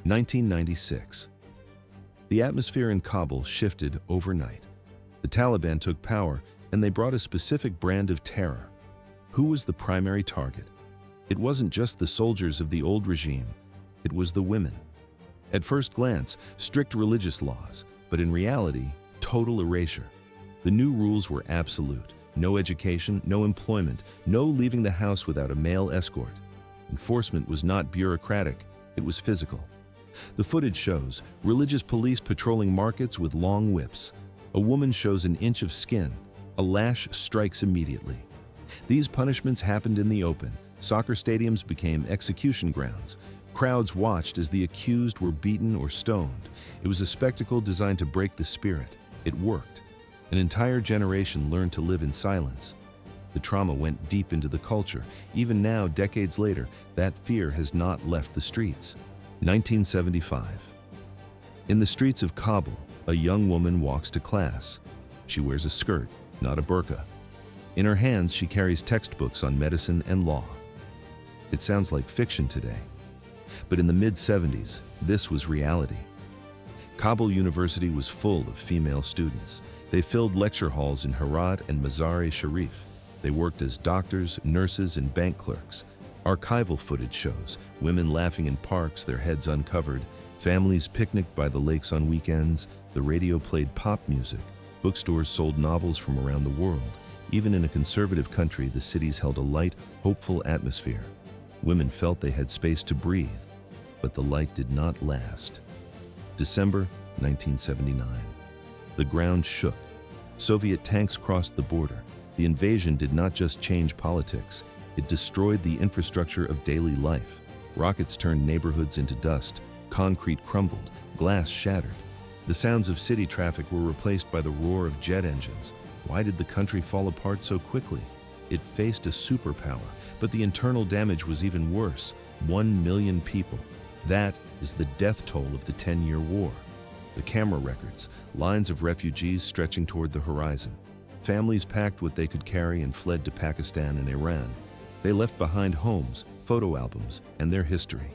1996. The atmosphere in Kabul shifted overnight. The Taliban took power, and they brought a specific brand of terror. Who was the primary target? It wasn't just the soldiers of the old regime, it was the women. At first glance, strict religious laws, but in reality, total erasure. The new rules were absolute. No education, no employment, no leaving the house without a male escort. Enforcement was not bureaucratic, it was physical. The footage shows religious police patrolling markets with long whips. A woman shows an inch of skin. A lash strikes immediately. These punishments happened in the open. Soccer stadiums became execution grounds. Crowds watched as the accused were beaten or stoned. It was a spectacle designed to break the spirit. It worked. An entire generation learned to live in silence. The trauma went deep into the culture. Even now, decades later, that fear has not left the streets. 1975. In the streets of Kabul, a young woman walks to class. She wears a skirt, not a burqa. In her hands, she carries textbooks on medicine and law. It sounds like fiction today. But in the mid-70s, this was reality. Kabul University was full of female students. They filled lecture halls in Herat and Mazar-e-Sharif. They worked as doctors, nurses, and bank clerks. Archival footage shows women laughing in parks, their heads uncovered, families picnicked by the lakes on weekends, the radio played pop music, bookstores sold novels from around the world. Even in a conservative country, the cities held a light, hopeful atmosphere. Women felt they had space to breathe, but the light did not last. December 1979. The ground shook. Soviet tanks crossed the border. The invasion did not just change politics, it destroyed the infrastructure of daily life. Rockets turned neighborhoods into dust, concrete crumbled, glass shattered. The sounds of city traffic were replaced by the roar of jet engines. Why did the country fall apart so quickly? It faced a superpower, but the internal damage was even worse. 1 million people. That is the death toll of the 10-year war. The camera records, lines of refugees stretching toward the horizon. Families packed what they could carry and fled to Pakistan and Iran. They left behind homes, photo albums, and their history.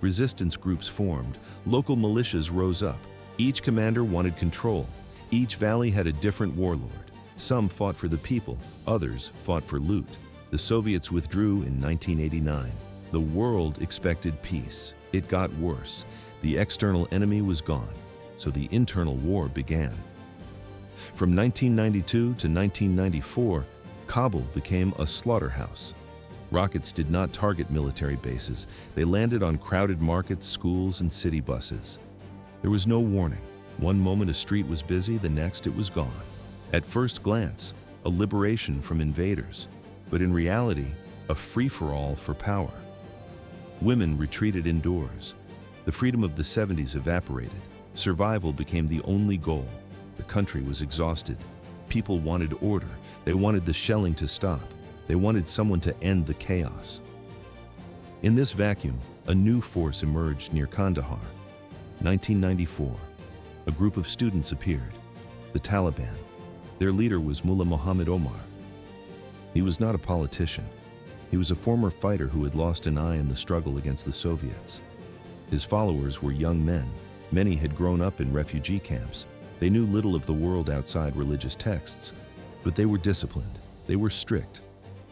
Resistance groups formed. Local militias rose up. Each commander wanted control. Each valley had a different warlord. Some fought for the people, others fought for loot. The Soviets withdrew in 1989. The world expected peace. It got worse. The external enemy was gone, so the internal war began. From 1992 to 1994, Kabul became a slaughterhouse. Rockets did not target military bases. They landed on crowded markets, schools, and city buses. There was no warning. One moment a street was busy, the next it was gone. At first glance, a liberation from invaders, but in reality, a free-for-all for power. Women retreated indoors. The freedom of the 70s evaporated. Survival became the only goal. The country was exhausted. People wanted order. They wanted the shelling to stop. They wanted someone to end the chaos. In this vacuum, a new force emerged near Kandahar. 1994. A group of students appeared. The Taliban. Their leader was Mullah Omar. He was not a politician. He was a former fighter who had lost an eye in the struggle against the Soviets. His followers were young men. Many had grown up in refugee camps. They knew little of the world outside religious texts, but they were disciplined. They were strict.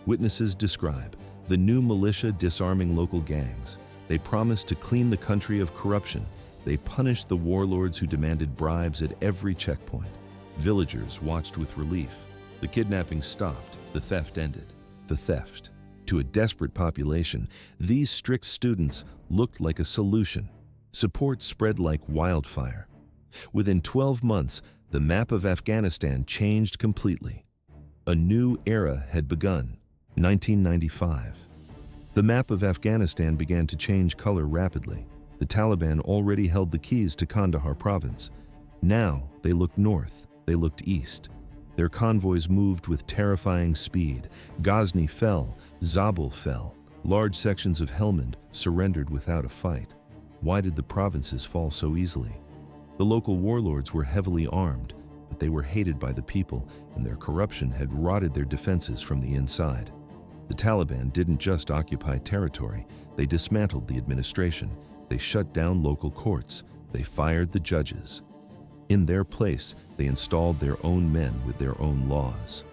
Witnesses describe the new militia disarming local gangs. They promised to clean the country of corruption. They punished the warlords who demanded bribes at every checkpoint. Villagers watched with relief. The kidnapping stopped. The theft ended. The theft. To a desperate population, these strict students looked like a solution. Support spread like wildfire. Within 12 months, the map of Afghanistan changed completely. A new era had begun. 1995. The map of Afghanistan began to change color rapidly. The Taliban already held the keys to Kandahar province. Now they looked north, they looked east. Their convoys moved with terrifying speed. Ghazni fell, Zabul fell. Large sections of Helmand surrendered without a fight. Why did the provinces fall so easily? The local warlords were heavily armed, but they were hated by the people, and their corruption had rotted their defenses from the inside. The Taliban didn't just occupy territory, they dismantled the administration. They shut down local courts. They fired the judges. In their place, they installed their own men with their own laws.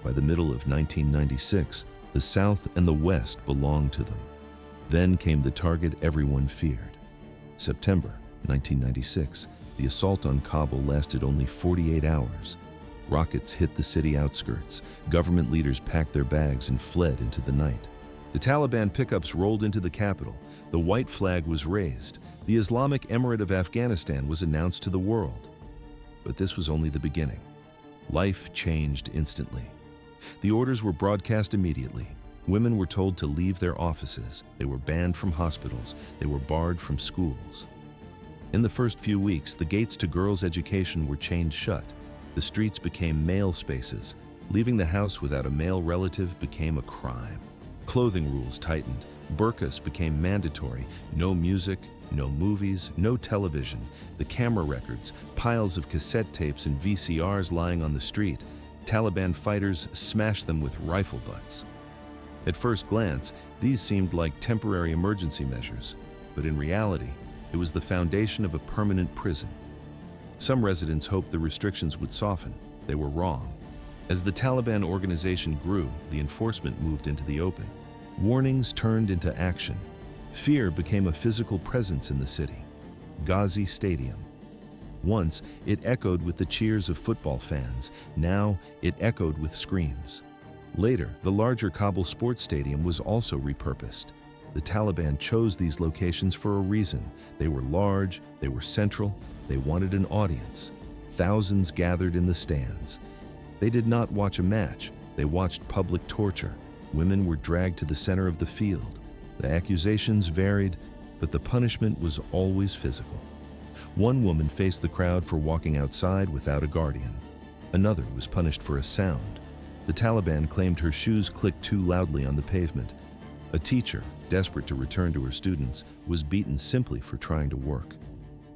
By the middle of 1996, the South and the West belonged to them. Then came the target everyone feared. September 1996, the assault on Kabul lasted only 48 hours. Rockets hit the city outskirts. Government leaders packed their bags and fled into the night. The Taliban pickups rolled into the capital. The white flag was raised. The Islamic Emirate of Afghanistan was announced to the world. But this was only the beginning. Life changed instantly. The orders were broadcast immediately. Women were told to leave their offices. They were banned from hospitals. They were barred from schools. In the first few weeks, the gates to girls' education were chained shut. The streets became male spaces. Leaving the house without a male relative became a crime. Clothing rules tightened. Burqas became mandatory. No music, no movies, no television. The camera records, piles of cassette tapes and VCRs lying on the street. Taliban fighters smashed them with rifle butts. At first glance, these seemed like temporary emergency measures, but in reality, it was the foundation of a permanent prison. Some residents hoped the restrictions would soften. They were wrong. As the Taliban organization grew, the enforcement moved into the open. Warnings turned into action. Fear became a physical presence in the city. Ghazi Stadium. Once, it echoed with the cheers of football fans. Now, it echoed with screams. Later, the larger Kabul sports stadium was also repurposed. The Taliban chose these locations for a reason. They were large, they were central, they wanted an audience. Thousands gathered in the stands. They did not watch a match, they watched public torture. Women were dragged to the center of the field. The accusations varied, but the punishment was always physical. One woman faced the crowd for walking outside without a guardian. Another was punished for a sound. The Taliban claimed her shoes clicked too loudly on the pavement. A teacher, desperate to return to her students, was beaten simply for trying to work.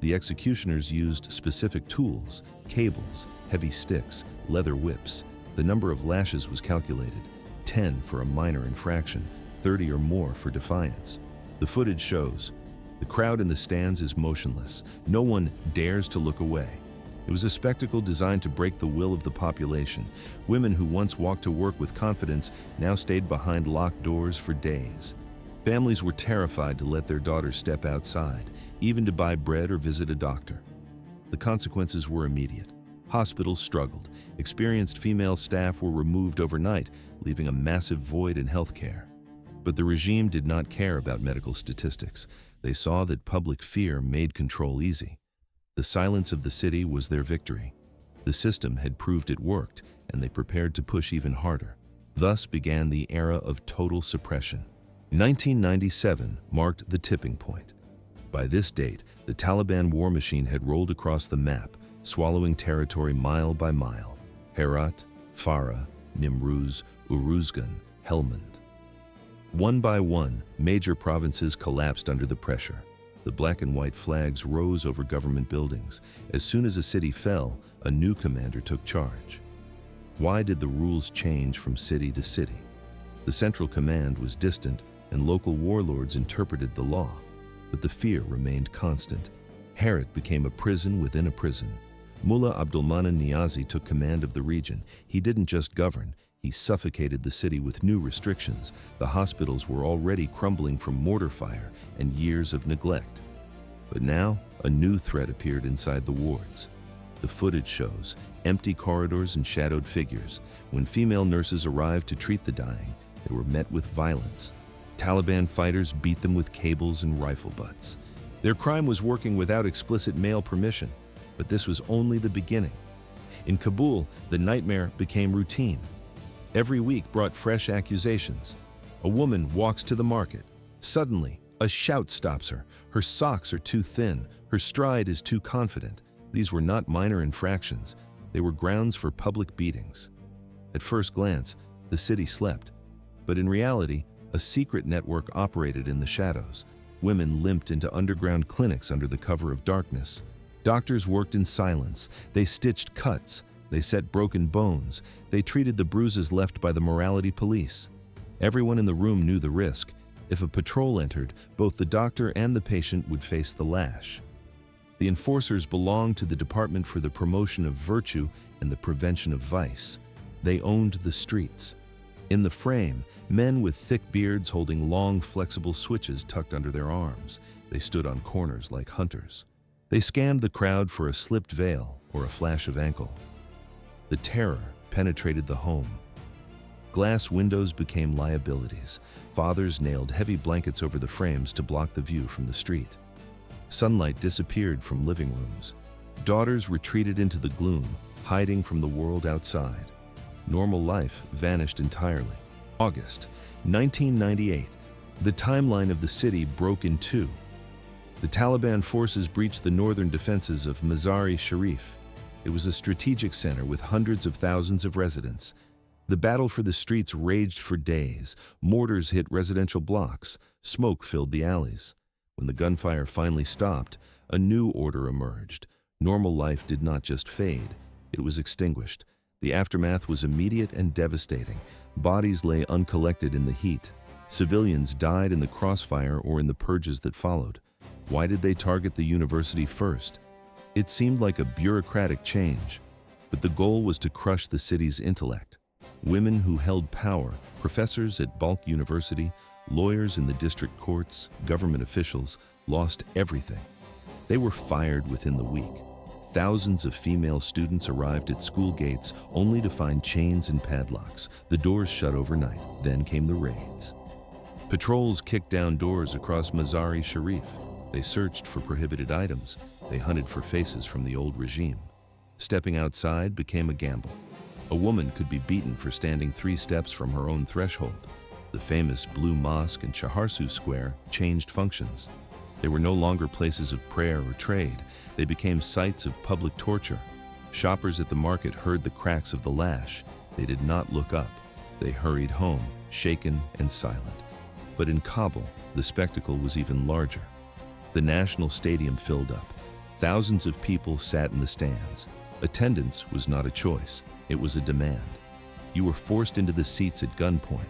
The executioners used specific tools, cables, heavy sticks, leather whips. The number of lashes was calculated, 10 for a minor infraction, 30 or more for defiance. The footage shows, the crowd in the stands is motionless. No one dares to look away. It was a spectacle designed to break the will of the population. Women who once walked to work with confidence now stayed behind locked doors for days. Families were terrified to let their daughters step outside, even to buy bread or visit a doctor. The consequences were immediate. Hospitals struggled. Experienced female staff were removed overnight, leaving a massive void in healthcare. But the regime did not care about medical statistics. They saw that public fear made control easy. The silence of the city was their victory. The system had proved it worked, and they prepared to push even harder. Thus began the era of total suppression. 1997 marked the tipping point. By this date, the Taliban war machine had rolled across the map, swallowing territory mile by mile. Herat, Farah, Nimruz, Uruzgan, Helmand. One by one, major provinces collapsed under the pressure. The black and white flags rose over government buildings. As soon as a city fell, a new commander took charge. Why did the rules change from city to city? The central command was distant, and local warlords interpreted the law. But the fear remained constant. Herat became a prison within a prison. Mullah Abdulmanan Niazi took command of the region. He didn't just govern, he suffocated the city with new restrictions. The hospitals were already crumbling from mortar fire and years of neglect. But now, a new threat appeared inside the wards. The footage shows empty corridors and shadowed figures. When female nurses arrived to treat the dying, they were met with violence. Taliban fighters beat them with cables and rifle butts. Their crime was working without explicit male permission, but this was only the beginning. In Kabul, the nightmare became routine. Every week brought fresh accusations. A woman walks to the market. Suddenly, a shout stops her. Her socks are too thin. Her stride is too confident. These were not minor infractions. They were grounds for public beatings. At first glance, the city slept. But in reality, a secret network operated in the shadows. Women limped into underground clinics under the cover of darkness. Doctors worked in silence. They stitched cuts. They set broken bones. They treated the bruises left by the morality police. Everyone in the room knew the risk. If a patrol entered, both the doctor and the patient would face the lash. The enforcers belonged to the Department for the Promotion of Virtue and the Prevention of Vice. They owned the streets. In the frame, men with thick beards holding long, flexible switches tucked under their arms. They stood on corners like hunters. They scanned the crowd for a slipped veil or a flash of ankle. The terror penetrated the home. Glass windows became liabilities. Fathers nailed heavy blankets over the frames to block the view from the street. Sunlight disappeared from living rooms. Daughters retreated into the gloom, hiding from the world outside. Normal life vanished entirely. August 1998. The timeline of the city broke in two. The Taliban forces breached the northern defenses of Mazar-e-Sharif. It was a strategic center with hundreds of thousands of residents. The battle for the streets raged for days. Mortars hit residential blocks. Smoke filled the alleys. When the gunfire finally stopped, a new order emerged. Normal life did not just fade, it was extinguished. The aftermath was immediate and devastating. Bodies lay uncollected in the heat. Civilians died in the crossfire or in the purges that followed. Why did they target the university first? It seemed like a bureaucratic change, but the goal was to crush the city's intellect. Women who held power, professors at Balkh University, lawyers in the district courts, government officials, lost everything. They were fired within the week. Thousands of female students arrived at school gates only to find chains and padlocks. The doors shut overnight. Then came the raids. Patrols kicked down doors across Mazar-e-Sharif. They searched for prohibited items. They hunted for faces from the old regime. Stepping outside became a gamble. A woman could be beaten for standing 3 steps from her own threshold. The famous Blue Mosque and Shaharsu Square changed functions. They were no longer places of prayer or trade. They became sites of public torture. Shoppers at the market heard the cracks of the lash. They did not look up. They hurried home, shaken and silent. But in Kabul, the spectacle was even larger. The National Stadium filled up. Thousands of people sat in the stands. Attendance was not a choice. It was a demand. You were forced into the seats at gunpoint.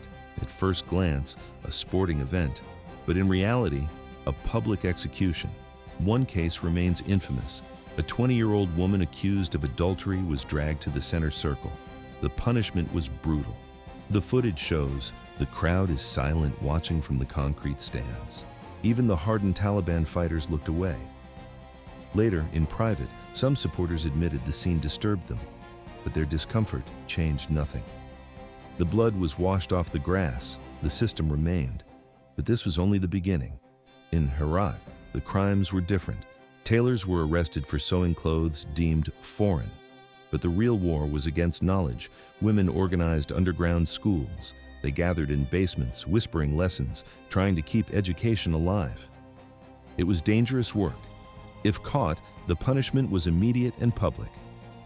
At first glance, a sporting event, but in reality, a public execution. One case remains infamous. A 20-year-old woman accused of adultery was dragged to the center circle. The punishment was brutal. The footage shows the crowd is silent, watching from the concrete stands. Even the hardened Taliban fighters looked away. Later, in private, some supporters admitted the scene disturbed them, but their discomfort changed nothing. The blood was washed off the grass. The system remained. But this was only the beginning. In Herat, the crimes were different. Tailors were arrested for sewing clothes deemed foreign. But the real war was against knowledge. Women organized underground schools. They gathered in basements, whispering lessons, trying to keep education alive. It was dangerous work. If caught, the punishment was immediate and public.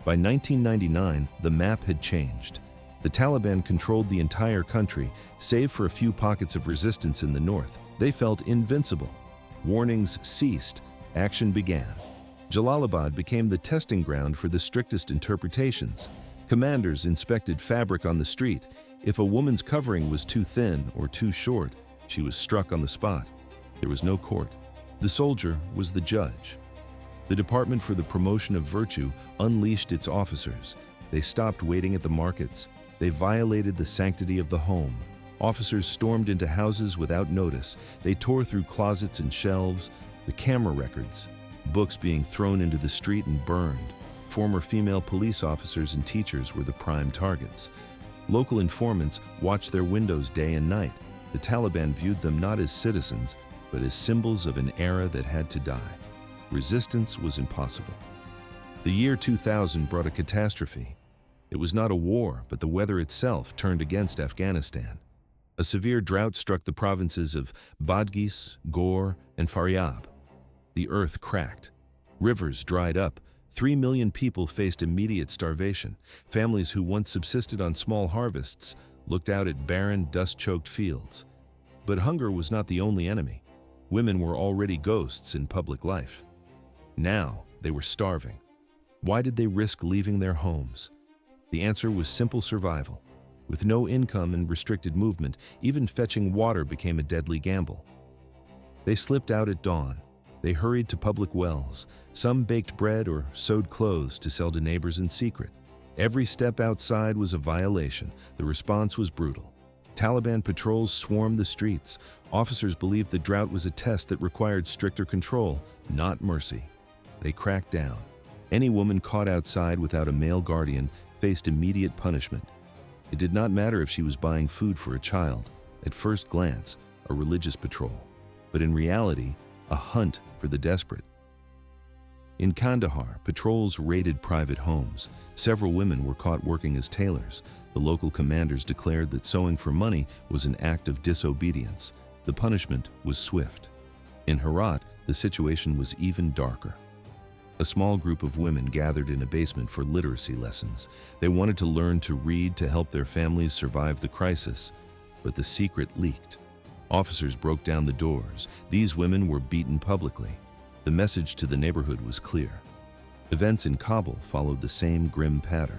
By 1999, the map had changed. The Taliban controlled the entire country, save for a few pockets of resistance in the north. They felt invincible. Warnings ceased. Action began. Jalalabad became the testing ground for the strictest interpretations. Commanders inspected fabric on the street. If a woman's covering was too thin or too short, she was struck on the spot. There was no court. The soldier was the judge. The Department for the Promotion of Virtue unleashed its officers. They stopped waiting at the markets. They violated the sanctity of the home. Officers stormed into houses without notice. They tore through closets and shelves, the camera records, books being thrown into the street and burned. Former female police officers and teachers were the prime targets. Local informants watched their windows day and night. The Taliban viewed them not as citizens, but as symbols of an era that had to die. Resistance was impossible. The year 2000 brought a catastrophe. It was not a war, but the weather itself turned against Afghanistan. A severe drought struck the provinces of Badghis, Ghor, and Faryab. The earth cracked. Rivers dried up. 3 million people faced immediate starvation. Families who once subsisted on small harvests looked out at barren, dust-choked fields. But hunger was not the only enemy. Women were already ghosts in public life. Now they were starving. Why did they risk leaving their homes? The answer was simple survival. With no income and restricted movement, even fetching water became a deadly gamble. They slipped out at dawn. They hurried to public wells. Some baked bread or sewed clothes to sell to neighbors in secret. Every step outside was a violation. The response was brutal. Taliban patrols swarmed the streets. Officers believed the drought was a test that required stricter control, not mercy. They cracked down. Any woman caught outside without a male guardian faced immediate punishment. It did not matter if she was buying food for a child. At first glance, a religious patrol. But in reality, a hunt for the desperate. In Kandahar, patrols raided private homes. Several women were caught working as tailors. The local commanders declared that sewing for money was an act of disobedience. The punishment was swift. In Herat, the situation was even darker. A small group of women gathered in a basement for literacy lessons. They wanted to learn to read to help their families survive the crisis, but the secret leaked. Officers broke down the doors. These women were beaten publicly. The message to the neighborhood was clear. Events in Kabul followed the same grim pattern.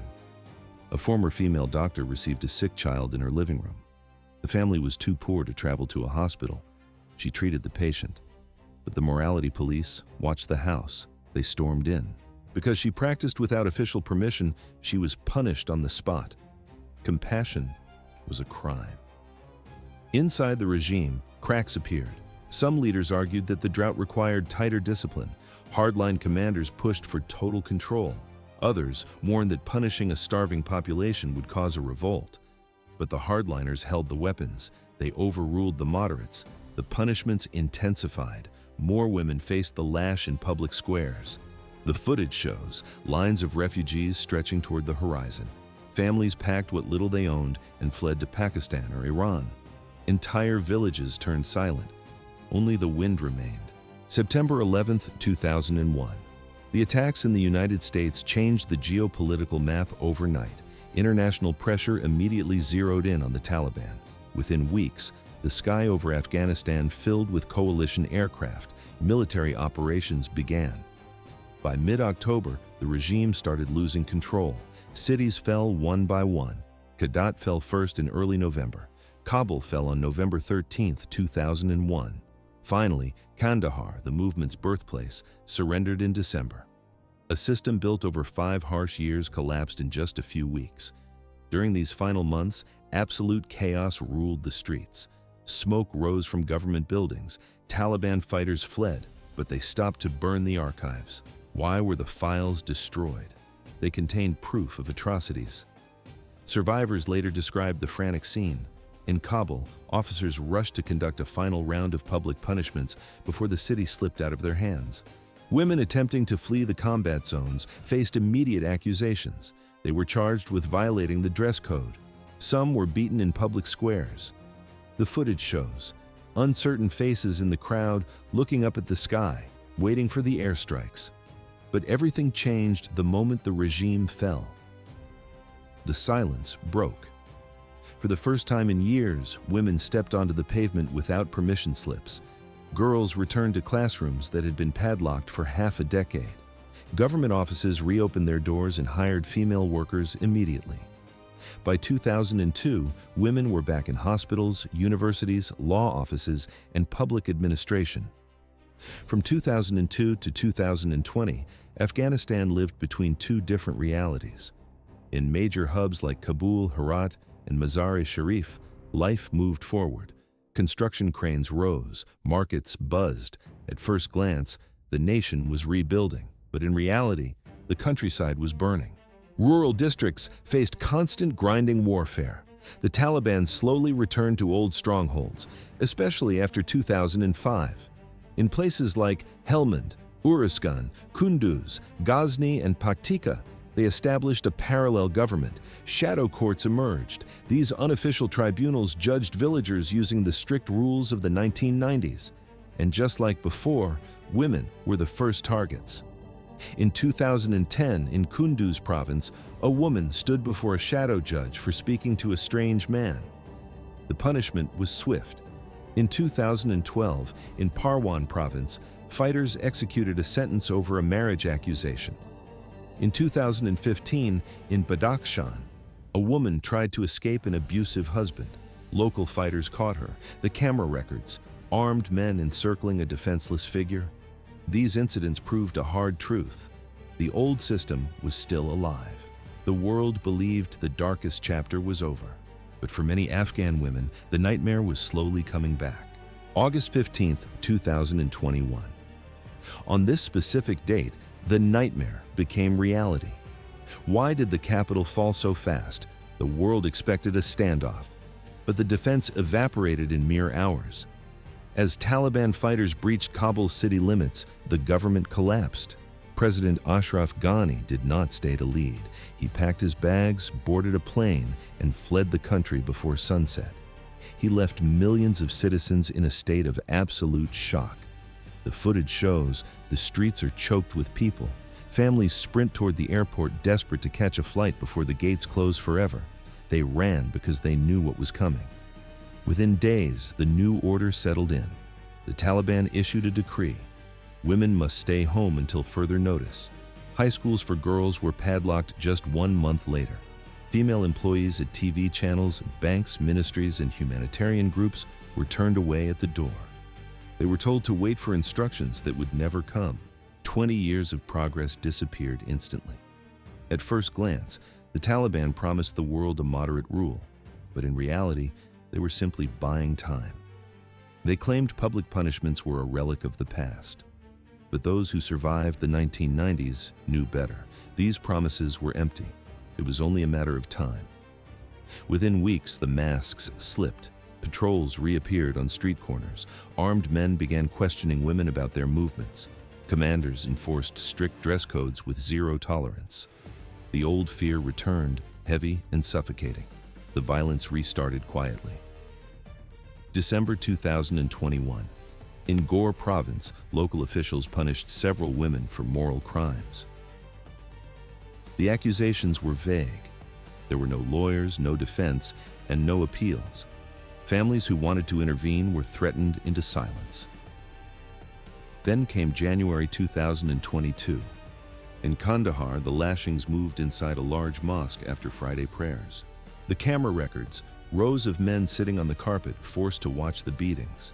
A former female doctor received a sick child in her living room. The family was too poor to travel to a hospital. She treated the patient. But the morality police watched the house. They stormed in. Because she practiced without official permission, she was punished on the spot. Compassion was a crime. Inside the regime, cracks appeared. Some leaders argued that the drought required tighter discipline. Hardline commanders pushed for total control. Others warned that punishing a starving population would cause a revolt. But the hardliners held the weapons. They overruled the moderates. The punishments intensified. More women faced the lash in public squares. The footage shows lines of refugees stretching toward the horizon. Families packed what little they owned and fled to Pakistan or Iran. Entire villages turned silent. Only the wind remained. September 11, 2001. The attacks in the United States changed the geopolitical map overnight. International pressure immediately zeroed in on the Taliban. Within weeks, the sky over Afghanistan filled with coalition aircraft. Military operations began. By mid-October, the regime started losing control. Cities fell one by one. Kadat fell first in early November. Kabul fell on November 13, 2001. Finally, Kandahar, the movement's birthplace, surrendered in December. A system built over 5 harsh years collapsed in just a few weeks. During these final months, absolute chaos ruled the streets. Smoke rose from government buildings. Taliban fighters fled, but they stopped to burn the archives. Why were the files destroyed? They contained proof of atrocities. Survivors later described the frantic scene. In Kabul, officers rushed to conduct a final round of public punishments before the city slipped out of their hands. Women attempting to flee the combat zones faced immediate accusations. They were charged with violating the dress code. Some were beaten in public squares. The footage shows uncertain faces in the crowd looking up at the sky, waiting for the airstrikes. But everything changed the moment the regime fell. The silence broke. For the first time in years, women stepped onto the pavement without permission slips. Girls returned to classrooms that had been padlocked for half a decade. Government offices reopened their doors and hired female workers immediately. By 2002, women were back in hospitals, universities, law offices, and public administration. From 2002 to 2020, Afghanistan lived between two different realities. In major hubs like Kabul, Herat, and Mazar-e-Sharif, life moved forward. Construction cranes rose, markets buzzed. At first glance, the nation was rebuilding, but in reality, the countryside was burning. Rural districts faced constant grinding warfare. The Taliban slowly returned to old strongholds, especially after 2005. In places like Helmand, Uruzgan, Kunduz, Ghazni, and Paktika, they established a parallel government. Shadow courts emerged. These unofficial tribunals judged villagers using the strict rules of the 1990s. And just like before, women were the first targets. In 2010, in Kunduz province, a woman stood before a shadow judge for speaking to a strange man. The punishment was swift. In 2012, in Parwan province, fighters executed a sentence over a marriage accusation. In 2015, in Badakhshan, A woman tried to escape an abusive husband. Local fighters caught her. The camera records, armed men encircling a defenseless figure. These incidents proved a hard truth. The old system was still alive. The world believed the darkest chapter was over. But for many Afghan women, the nightmare was slowly coming back. August 15, 2021. On this specific date, the nightmare became reality. Why did the capital fall so fast? The world expected a standoff, but the defense evaporated in mere hours. As Taliban fighters breached Kabul's city limits, the government collapsed. President Ashraf Ghani did not stay to lead. He packed his bags, boarded a plane, and fled the country before sunset. He left millions of citizens in a state of absolute shock. The footage shows the streets are choked with people. Families sprint toward the airport, desperate to catch a flight before the gates close forever. They ran because they knew what was coming. Within days, the new order settled in. The Taliban issued a decree. Women must stay home until further notice. High schools for girls were padlocked just 1 month later. Female employees at TV channels, banks, ministries, and humanitarian groups were turned away at the door. They were told to wait for instructions that would never come. 20 years of progress disappeared instantly. At first glance, the Taliban promised the world a moderate rule, but in reality, they were simply buying time. They claimed public punishments were a relic of the past. But those who survived the 1990s knew better. These promises were empty. It was only a matter of time. Within weeks, the masks slipped. Patrols reappeared on street corners. Armed men began questioning women about their movements. Commanders enforced strict dress codes with zero tolerance. The old fear returned, heavy and suffocating. The violence restarted quietly. December 2021. In Gore province, local officials punished several women for moral crimes. The accusations were vague. There were no lawyers, no defense, and no appeals. Families who wanted to intervene were threatened into silence. Then came January 2022. In Kandahar, the lashings moved inside a large mosque after Friday prayers. The camera records, rows of men sitting on the carpet, forced to watch the beatings.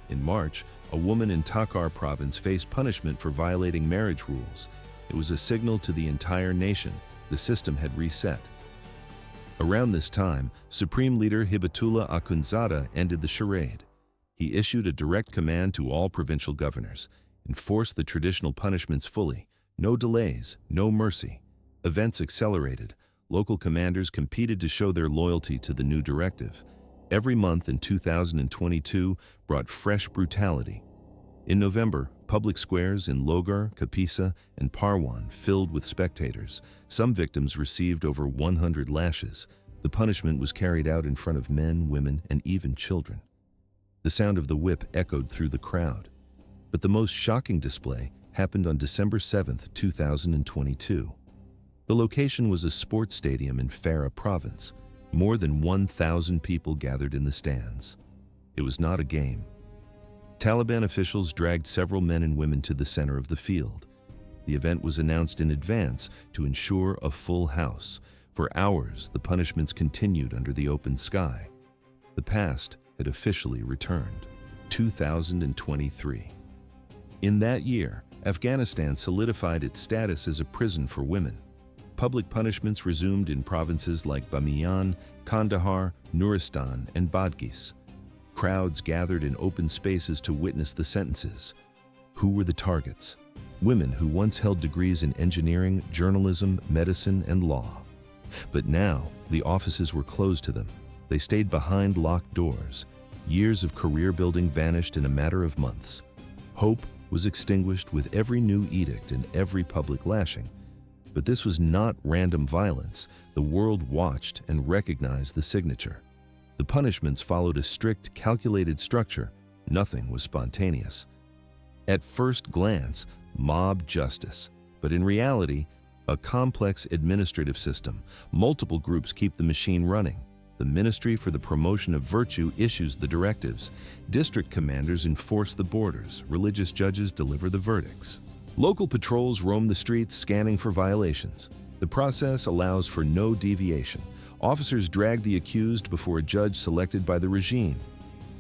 In March, a woman in Takhar province faced punishment for violating marriage rules. It was a signal to the entire nation. The system had reset. Around this time, Supreme Leader Hibatullah Akhundzada ended the charade. He issued a direct command to all provincial governors: enforce the traditional punishments fully. No delays, no mercy. Events accelerated. Local commanders competed to show their loyalty to the new directive. Every month in 2022 brought fresh brutality. In November, public squares in Logar, Kapisa, and Parwan filled with spectators. Some victims received over 100 lashes. The punishment was carried out in front of men, women, and even children. The sound of the whip echoed through the crowd. But the most shocking display happened on December 7, 2022. The location was a sports stadium in Farah province. More than 1,000 people gathered in the stands. It was not a game. Taliban officials dragged several men and women to the center of the field. The event was announced in advance to ensure a full house. For hours, the punishments continued under the open sky. The past had officially returned. 2023. In that year, Afghanistan solidified its status as a prison for women. Public punishments resumed in provinces like Bamiyan, Kandahar, Nuristan, and Badghis. Crowds gathered in open spaces to witness the sentences. Who were the targets? Women who once held degrees in engineering, journalism, medicine, and law. But now, the offices were closed to them. They stayed behind locked doors. Years of career building vanished in a matter of months. Hope was extinguished with every new edict and every public lashing. But this was not random violence. The world watched and recognized the signature. The punishments followed a strict, calculated structure. Nothing was spontaneous. At first glance, mob justice. But in reality, a complex administrative system. Multiple groups keep the machine running. The Ministry for the Promotion of Virtue issues the directives. District commanders enforce the borders. Religious judges deliver the verdicts. Local patrols roam the streets, scanning for violations. The process allows for no deviation. Officers dragged the accused before a judge selected by the regime.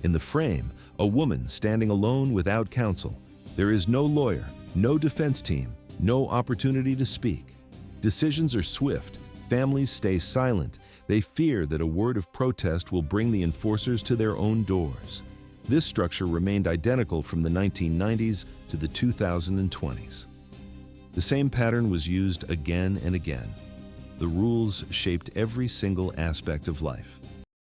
In the frame, a woman standing alone without counsel. There is no lawyer, no defense team, no opportunity to speak. Decisions are swift. Families stay silent. They fear that a word of protest will bring the enforcers to their own doors. This structure remained identical from the 1990s to the 2020s. The same pattern was used again and again. The rules shaped every single aspect of life.